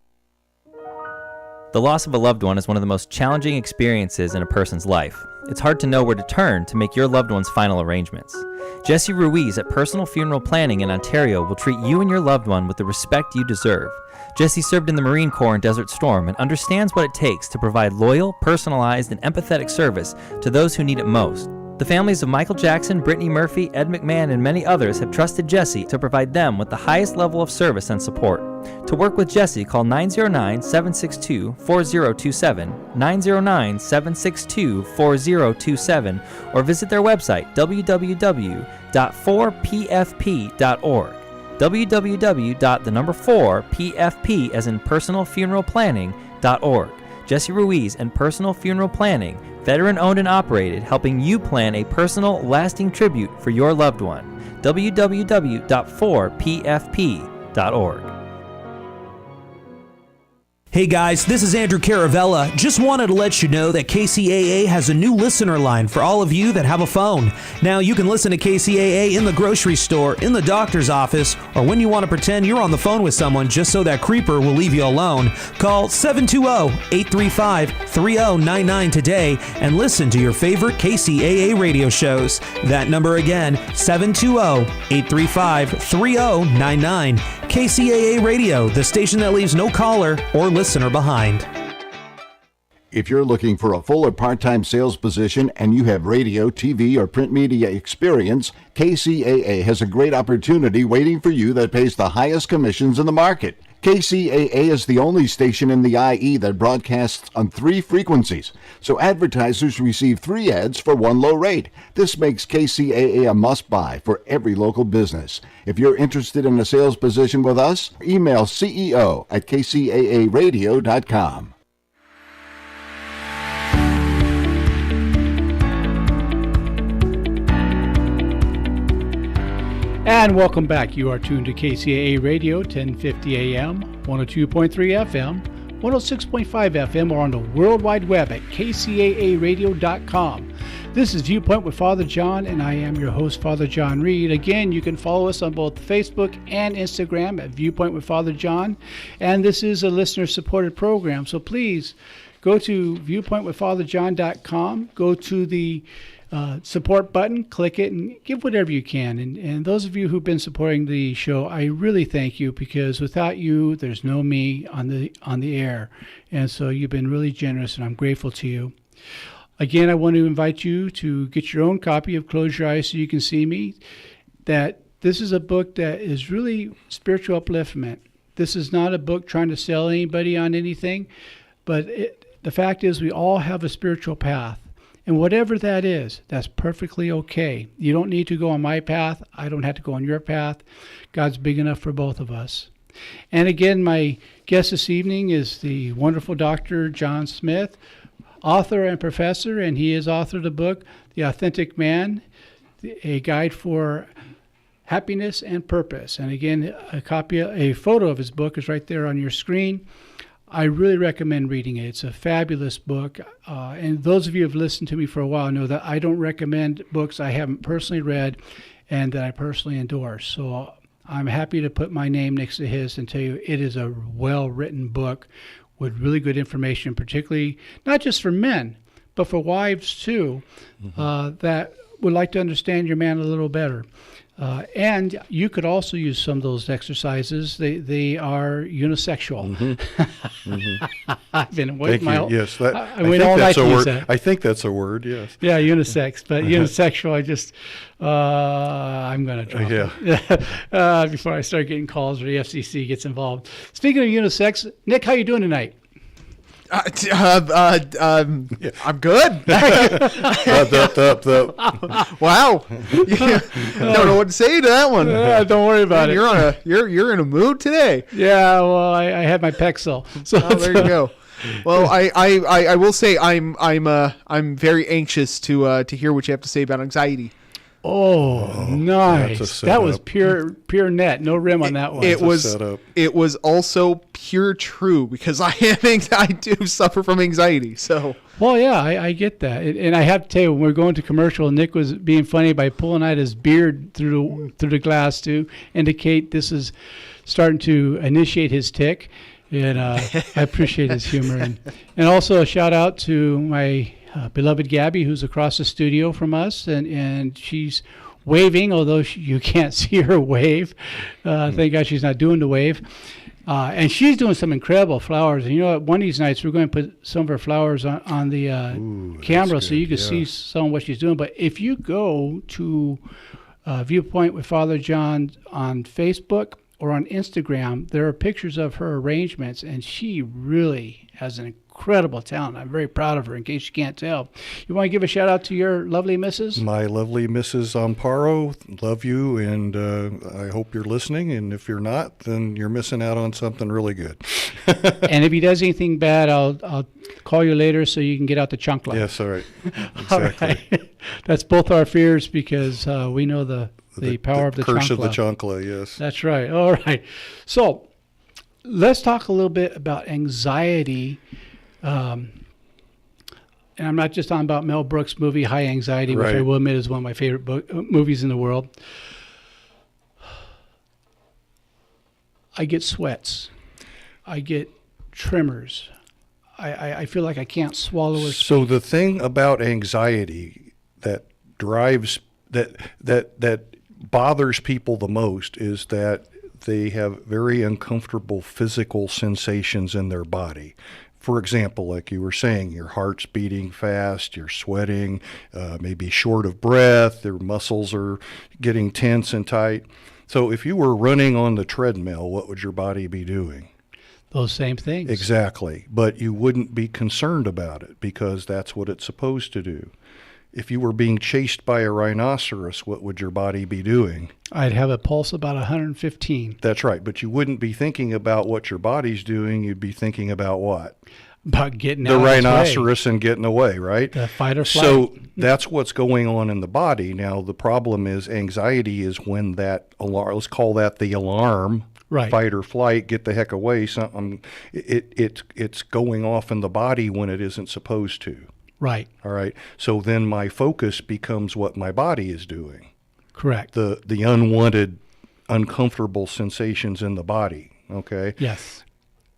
The loss of a loved one is one of the most challenging experiences in a person's life. It's hard to know where to turn to make your loved one's final arrangements. Jesse Ruiz at Personal Funeral Planning in Ontario will treat you and your loved one with the respect you deserve. Jesse served in the Marine Corps in Desert Storm and understands what it takes to provide loyal, personalized, and empathetic service to those who need it most. The families of Michael Jackson, Brittany Murphy, Ed McMahon, and many others have trusted Jesse to provide them with the highest level of service and support. To work with Jesse, call 909-762-4027, 909-762-4027, or visit their website, www.4pfp.org. www.4pfp as in personalfuneralplanning.org. Jesse Ruiz and Personal Funeral Planning, veteran-owned and operated, helping you plan a personal, lasting tribute for your loved one. www.4pfp.org. Hey guys, this is Andrew Caravella. Just wanted to let you know that KCAA has a new listener line for all of you that have a phone. Now you can listen to KCAA in the grocery store, in the doctor's office, or when you want to pretend you're on the phone with someone just so that creeper will leave you alone. Call 720-835-3099 today and listen to your favorite KCAA radio shows. That number again, 720-835-3099. KCAA Radio, the station that leaves no caller or listener behind. If you're looking for a full or part-time sales position and you have radio, TV, or print media experience, KCAA has a great opportunity waiting for you that pays the highest commissions in the market. KCAA is the only station in the IE that broadcasts on 3 frequencies, so advertisers receive 3 ads for 1 low rate. This makes KCAA a must-buy for every local business. If you're interested in a sales position with us, email CEO@kcaaradio.com. And welcome back. You are tuned to KCAA Radio, 1050 AM, 102.3 FM, 106.5 FM, or on the World Wide Web at kcaaradio.com. This is Viewpoint with Father John, and I am your host, Father John Reid. Again, you can follow us on both Facebook and Instagram at Viewpoint with Father John. And this is a listener-supported program, so please go to viewpointwithfatherjohn.com, go to the support button, click it, and give whatever you can. And those of you who've been supporting the show, I really thank you, because without you, there's no me on the air. And so you've been really generous, and I'm grateful to you. Again, I want to invite you to get your own copy of Close Your Eyes So You Can See Me. That this is a book that is really spiritual upliftment. This is not a book trying to sell anybody on anything, but the fact is we all have a spiritual path. And whatever that is, that's perfectly okay. You don't need to go on my path. I don't have to go on your path. God's big enough for both of us. And again, my guest this evening is the wonderful Dr. John Smith, author and professor, and he has authored a book, The Authentic Man, a guide for happiness and purpose. And again, a photo of his book is right there on your screen. I really recommend reading it. It's a fabulous book. And those of you who have listened to me for a while know that I don't recommend books I haven't personally read and that I personally endorse. So I'm happy to put my name next to his and tell you it is a well-written book with really good information, particularly not just for men, but for wives too, that would like to understand your man a little better. And you could also use some of those exercises. They are unisexual. I've been waiting my whole, Yes, I went all night to use that. I think that's a word. Yes. Yeah, unisex, but unisexual. I just I'm going to drop it before I start getting calls or the FCC gets involved. Speaking of unisex, Nick, how you doing tonight? I'm good. Wow. Don't know what to say to that one. Don't worry about it. You're in a mood today. Yeah, well, I had my Pexel. So there you go. Well, I will say I'm very anxious to hear what you have to say about anxiety. Oh, nice. That was pure net, no rim on that one. It was also pure true, because I do suffer from anxiety. So well, yeah, I get that, and I have to tell you, when we're going to commercial, Nick was being funny by pulling out his beard through the glass to indicate this is starting to initiate his tick, and I appreciate his humor, and also a shout out to my beloved Gabby, who's across the studio from us, and she's waving, although you can't see her wave. Thank God she's not doing the wave. And she's doing some incredible flowers. And you know what? One of these nights, we're going to put some of her flowers on the camera so you can see some of what she's doing. But if you go to Viewpoint with Father John on Facebook or on Instagram, there are pictures of her arrangements, and she really has an incredible talent. I'm very proud of her, in case you can't tell. You want to give a shout out to your lovely missus? My lovely Mrs. Amparo, love you, and I hope you're listening. And if you're not, then you're missing out on something really good. And if he does anything bad, I'll call you later so you can get out the chunkla. Yes, all right. Exactly. All right. That's both our fears, because we know the power of the curse chancla. of the chancla, yes. That's right. All right. So let's talk a little bit about anxiety. And I'm not just talking about Mel Brooks' movie High Anxiety, which I will admit is one of my favorite movies in the world. I get sweats. I get tremors. I feel like I can't swallow a So the thing about anxiety that drives that bothers people the most is that they have very uncomfortable physical sensations in their body. For example, like you were saying, your heart's beating fast, you're sweating, maybe short of breath, your muscles are getting tense and tight. So if you were running on the treadmill, what would your body be doing? Those same things. Exactly. But you wouldn't be concerned about it because that's what it's supposed to do. If you were being chased by a rhinoceros, what would your body be doing? I'd have a pulse about 115. That's right. But you wouldn't be thinking about what your body's doing. You'd be thinking about what? About getting the out rhinoceros and getting away, right? The fight or flight. So that's what's going on in the body. Now, the problem is anxiety is when that alarm, let's call that the alarm, right. Fight or flight, get the heck away. Something, it's going off in the body when it isn't supposed to. Right. All right. So then my focus becomes what my body is doing. Correct. The unwanted, uncomfortable sensations in the body. Okay. Yes.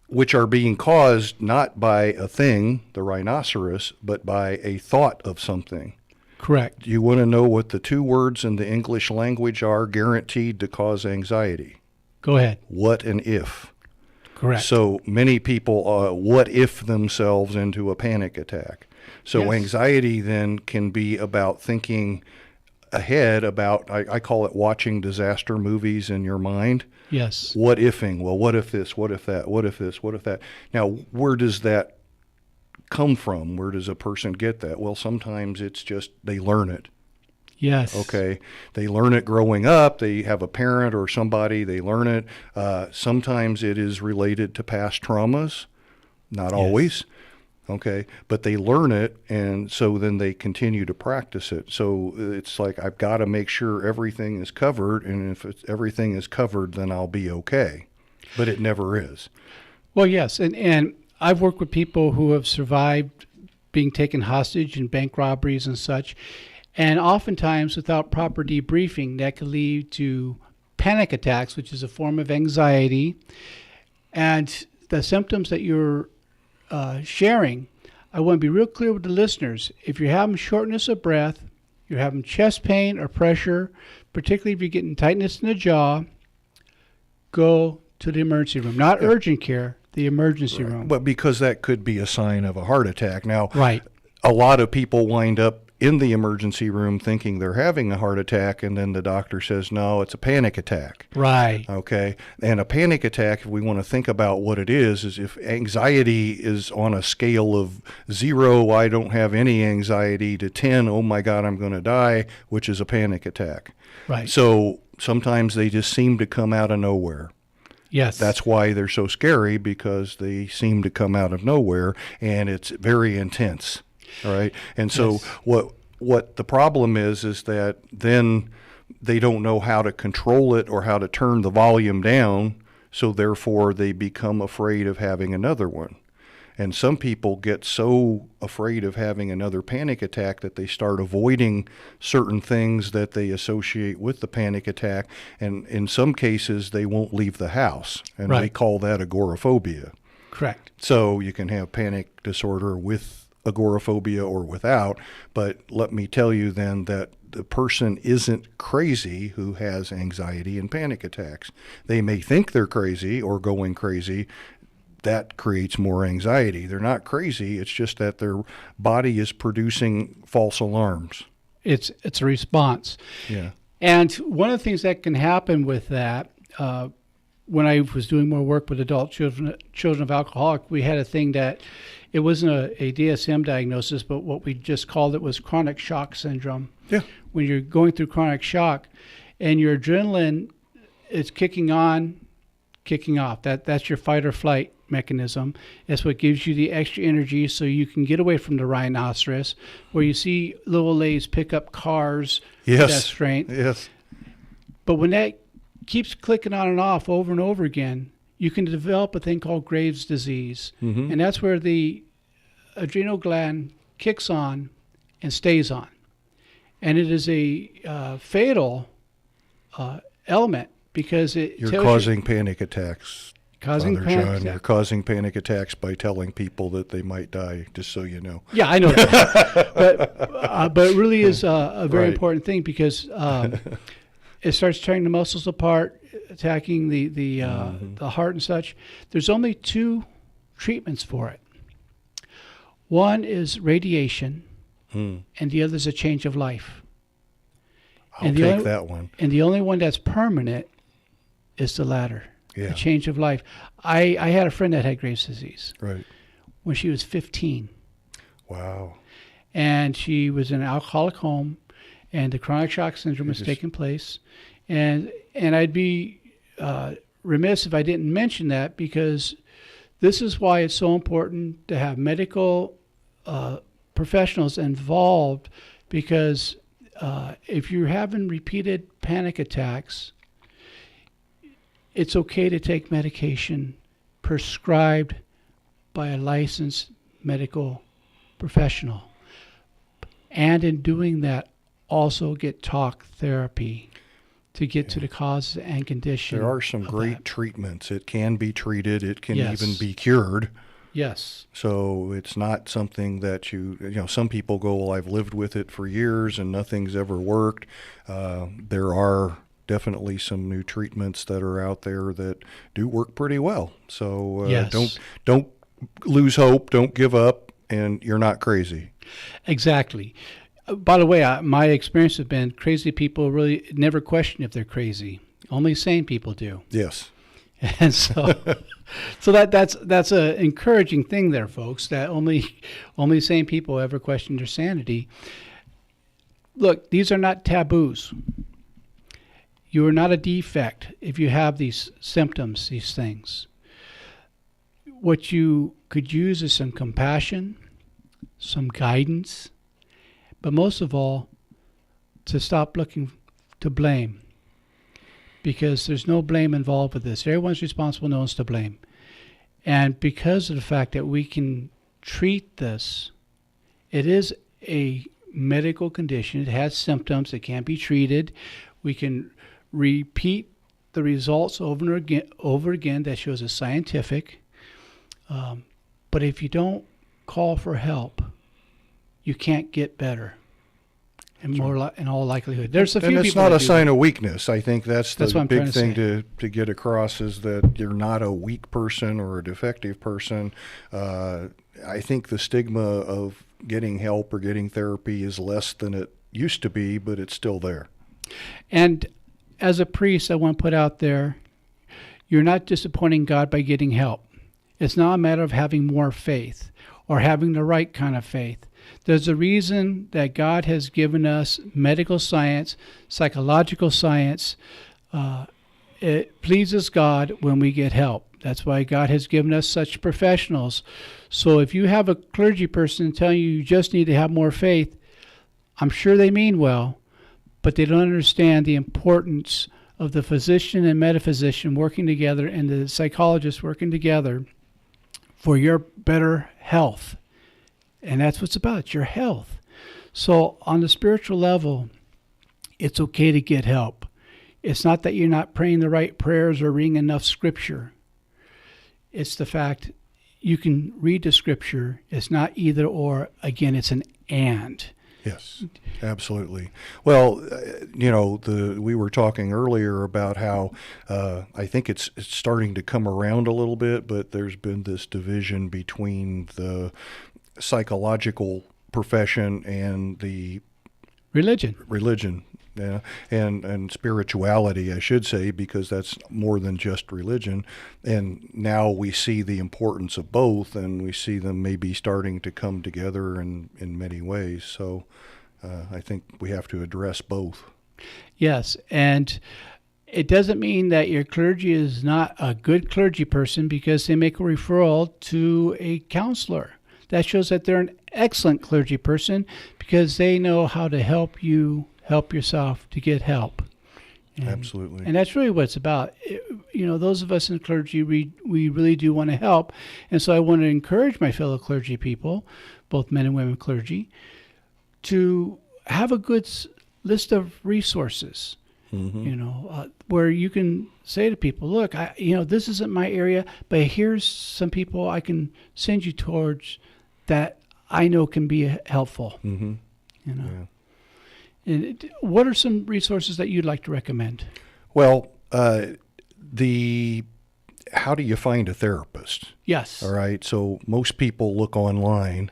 Which are being caused not by a thing, the rhinoceros, but by a thought of something. Correct. Do you want to know what the two words in the English language are guaranteed to cause anxiety? Go ahead. What and if. Correct. So many people what if themselves into a panic attack. So yes. Anxiety then can be about thinking ahead about, I call it watching disaster movies in your mind. Yes. What ifing? Well, what if this? What if that? What if this? What if that? Now, where does that come from? Where does a person get that? Well, sometimes it's just they learn it. Yes. Okay. They learn it growing up. They have a parent or somebody. They learn it. Sometimes it is related to past traumas. Not always. Okay. But they learn it, and so then they continue to practice it. So it's like, I've got to make sure everything is covered, and if everything is covered, then I'll be okay. But it never is. Well, yes. And I've worked with people who have survived being taken hostage in bank robberies and such. And oftentimes, without proper debriefing, that can lead to panic attacks, which is a form of anxiety. And the symptoms that you're sharing, I want to be real clear with the listeners. If you're having shortness of breath, you're having chest pain or pressure, particularly if you're getting tightness in the jaw, go to the emergency room. Not urgent care, the emergency room. But because that could be a sign of a heart attack. Now, right. A lot of people wind up in the emergency room thinking they're having a heart attack, and then the doctor says, no, it's a panic attack. Right. Okay. And a panic attack, if we want to think about what it is if anxiety is on a scale of 0, I don't have any anxiety, to 10, oh my God, I'm going to die, which is a panic attack. Right. So sometimes they just seem to come out of nowhere. Yes. That's why they're so scary, because they seem to come out of nowhere, and it's very intense. All right. And so yes. what the problem is that then they don't know how to control it or how to turn the volume down. So therefore they become afraid of having another one. And some people get so afraid of having another panic attack that they start avoiding certain things that they associate with the panic attack. And in some cases, they won't leave the house. And right. they call that agoraphobia. Correct. So you can have panic disorder with agoraphobia or without, but let me tell you then that the person isn't crazy who has anxiety and panic attacks. They may think they're crazy or going crazy. That creates more anxiety. They're not crazy. It's just that their body is producing false alarms. It's a response. Yeah. And one of the things that can happen with that, when I was doing more work with adult children of alcoholics, we had a thing that it wasn't a DSM diagnosis, but what we just called it was chronic shock syndrome. Yeah. When you're going through chronic shock and your adrenaline is kicking on, kicking off, that's your fight or flight mechanism. It's what gives you the extra energy so you can get away from the rhinoceros, where you see little ladies pick up cars with that strength. Yes. But when that keeps clicking on and off over and over again, you can develop a thing called Graves' disease. Mm-hmm. And that's where the adrenal gland kicks on and stays on. And it is a fatal element, because you're causing panic attacks. Causing Father panic John, attacks. you're causing panic attacks by telling people that they might die, just so you know. Yeah, I know that. but it really is a very right. important thing, because it starts tearing the muscles apart, attacking the heart and such. There's only 2 treatments for it. One is radiation, and the other is a change of life. I'll take that one. And the only one that's permanent is the latter, a change of life. I had a friend that had Graves' disease when she was 15. Wow. And she was in an alcoholic home, and the chronic shock syndrome was taking place. And I'd be remiss if I didn't mention that, because this is why it's so important to have medical professionals involved, because if you're having repeated panic attacks, it's okay to take medication prescribed by a licensed medical professional. And in doing that, also get talk therapy to get to the causes and condition. There are some great treatments. It can be treated. It can even be cured. Yes. So it's not something that some people go, well, I've lived with it for years and nothing's ever worked. There are definitely some new treatments that are out there that do work pretty well. So don't lose hope. Don't give up, and you're not crazy. Exactly. By the way, my experience has been crazy people really never question if they're crazy. Only sane people do. Yes. And so that's an encouraging thing there, folks, that only sane people ever question their sanity. Look, these are not taboos. You are not a defect if you have these symptoms, these things. What you could use is some compassion, some guidance, but most of all, to stop looking to blame, because there's no blame involved with this. Everyone's responsible, no one's to blame. And because of the fact that we can treat this, it is a medical condition. It has symptoms. It can be treated. We can repeat the results over again. That shows it's scientific. But if you don't call for help, you can't get better. In all likelihood, there's a few. And it's not a sign of weakness. I think that's the big thing to get across, is that you're not a weak person or a defective person. I think the stigma of getting help or getting therapy is less than it used to be, but it's still there. And as a priest, I want to put out there, you're not disappointing God by getting help. It's not a matter of having more faith or having the right kind of faith. There's a reason that God has given us medical science, psychological science. It pleases God when we get help. That's why God has given us such professionals. So if you have a clergy person telling you just need to have more faith, I'm sure they mean well, but they don't understand the importance of the physician and metaphysician working together and the psychologist working together for your better health. And that's what it's about. It's your health. So on the spiritual level, it's okay to get help. It's not that you're not praying the right prayers or reading enough scripture. It's the fact you can read the scripture. It's not either or. Again, it's an and. Yes, absolutely. Well, we were talking earlier about how I think it's starting to come around a little bit, but there's been this division between the psychological profession and the religion, yeah, and spirituality, I should say, because that's more than just religion. And now we see the importance of both, and we see them maybe starting to come together in many ways. So I think we have to address both. Yes, and it doesn't mean that your clergy is not a good clergy person because they make a referral to a counselor. That shows that they're an excellent clergy person because they know how to help you help yourself to get help. Absolutely. And that's really what it's about. Those of us in clergy, we really do want to help. And so I want to encourage my fellow clergy people, both men and women clergy, to have a good list of resources. Where you can say to people, look, this isn't my area, but here's some people I can send you towards that I know can be helpful. Mm-hmm. Yeah. And what are some resources that you'd like to recommend? Well, how do you find a therapist? Yes. All right. So most people look online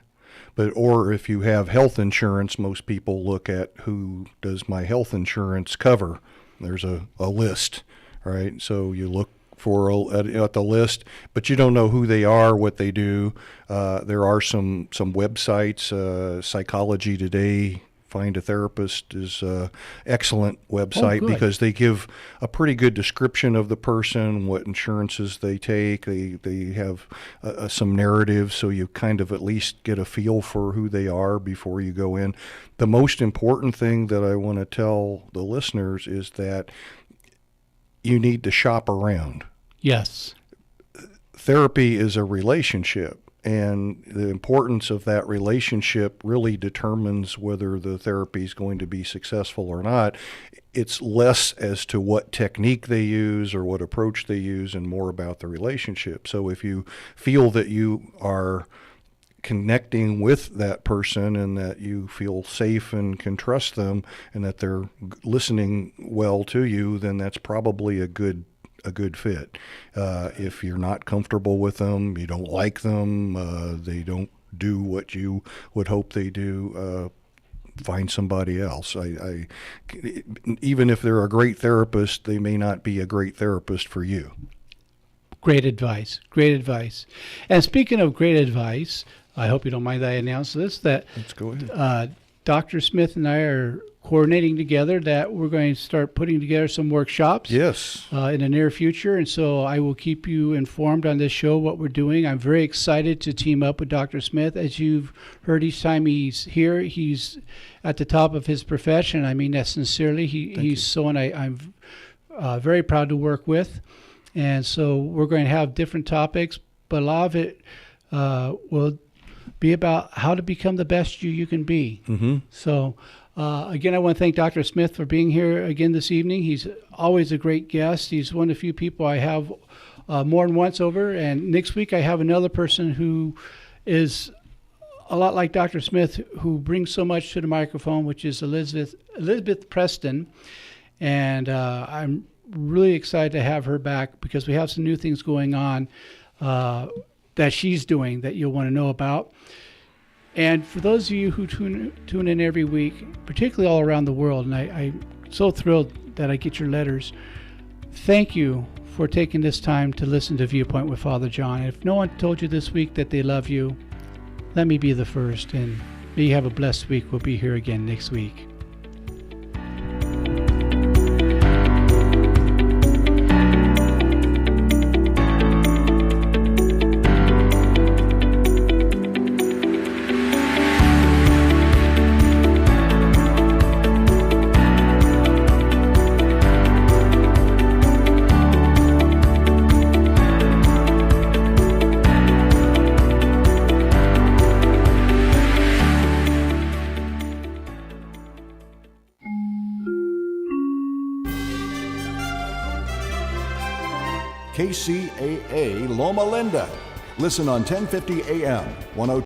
or if you have health insurance, most people look at who does my health insurance cover. There's a list, right? So you look at the list, but you don't know who they are, what they do. There are some websites, Psychology Today, Find a Therapist is an excellent website because they give a pretty good description of the person, what insurances they take. They have some narratives, so you kind of at least get a feel for who they are before you go in. The most important thing that I want to tell the listeners is that you need to shop around. Yes. Therapy is a relationship. And the importance of that relationship really determines whether the therapy is going to be successful or not. It's less as to what technique they use or what approach they use and more about the relationship. So if you feel that you are connecting with that person and that you feel safe and can trust them and that they're listening well to you, then that's probably a good fit. If you're not comfortable with them, you don't like them, they don't do what you would hope they do, find somebody else. Even if they're a great therapist, they may not be a great therapist for you. Great advice. Great advice. And speaking of great advice, I hope you don't mind that I announce this, that let's go ahead. Dr. Smith and I are coordinating together that we're going to start putting together some workshops. Yes. In the near future. And so I will keep you informed on this show, what we're doing. I'm very excited to team up with Dr. Smith. As you've heard, each time he's here, he's at the top of his profession. I mean that sincerely. He's someone I'm very proud to work with. And so we're going to have different topics, but a lot of it will be about how to become the best you can be. Mm-hmm. So again, I want to thank Dr. Smith for being here again this evening. He's always a great guest. He's one of the few people I have more than once over. And next week I have another person who is a lot like Dr. Smith, who brings so much to the microphone, which is Elizabeth Preston. And I'm really excited to have her back because we have some new things going on that she's doing that you'll want to know about. And for those of you who tune in every week, particularly all around the world, and I'm so thrilled that I get your letters, thank you for taking this time to listen to Viewpoint with Father John. And if no one told you this week that they love you, let me be the first. And may you have a blessed week. We'll be here again next week. KCAA Loma Linda. Listen on 1050 AM, 102.